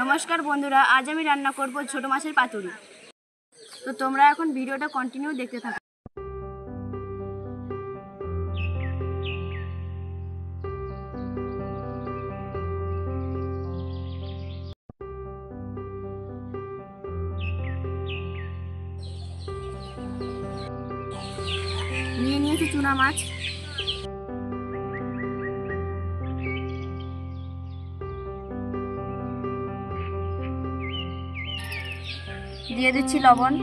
নমস্কার বন্ধুরা, আজ আমি রান্না করব ছোট মাছের পাতুরি। তো তোমরা এখন ভিডিওটা কন্টিনিউ দেখতে থাকো। নিয়ে নিয়েছি চুনা মাছ, দিয়ে দিচ্ছি লবণ,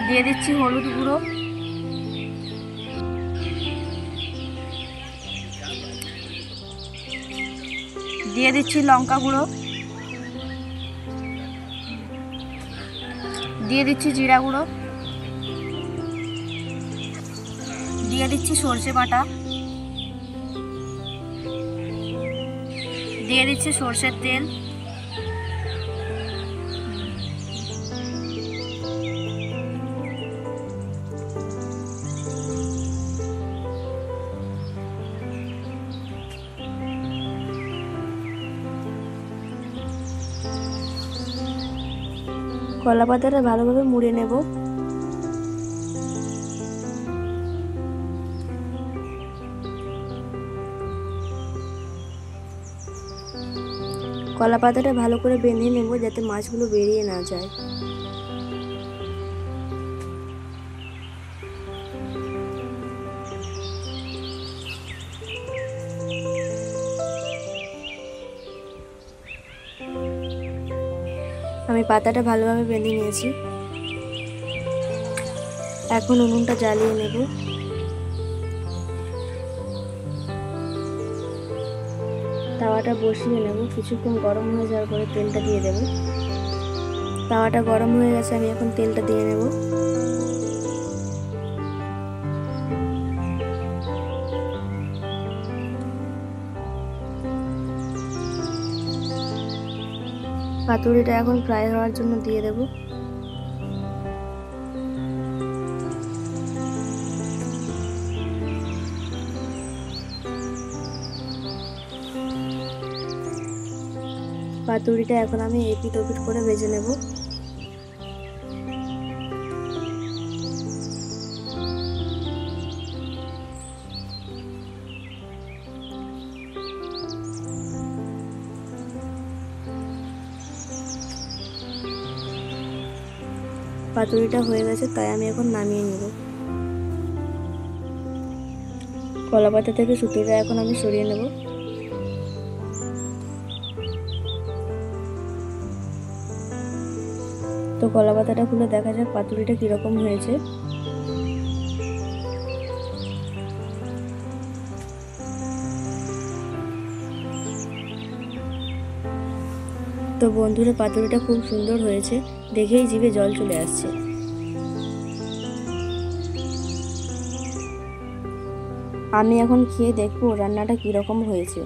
দিয়ে দিচ্ছি হলুদ গুঁড়ো, দিয়ে দিচ্ছি লঙ্কা গুঁড়ো, দিয়ে দিচ্ছি জিরা গুঁড়ো, দিয়ে দিচ্ছি সর্ষে বাটা, দিয়ে দিচ্ছি সর্ষের তেল, কলা পাতাটা ভালোভাবে মুড়ে নেব। কলা পাতাটা ভালো করে বেঁধে নেব যাতে মাছগুলো বেরিয়ে না যায়। আমি পাতাটা ভালোভাবে বেঁধে নিয়েছি। এখন উনুনটা জ্বালিয়ে নেব। তাওয়াটা বসিয়ে নেব, কিছুক্ষণ গরম হয়ে যাওয়ার পরে তেলটা দিয়ে দেব। তাওয়াটা গরম হয়ে গেছে, আমি এখন তেলটা দিয়ে নেব। পাতুরিটা এখন ফ্রাই হওয়ার জন্য দিয়ে দেব। পাতুরিটা এখন আমি এপিট ওপিট করে ভেজে নেব। পাতুরিটা হয়ে গেছে, তাই আমি এখন নামিয়ে নেব। কলা পাতা থেকে সুতিটা এখন আমি সরিয়ে নেব। তো কলা পাতাটা খুলে দেখা যাক পাতুরিটা কিরকম হয়েছে। তো বন্ধুরা, পাতুরিটা খুব সুন্দর হয়েছে, দেখেই জিভে জল চলে আসছে। আমি এখন খেয়ে দেখবো রান্নাটা কিরকম হয়েছে।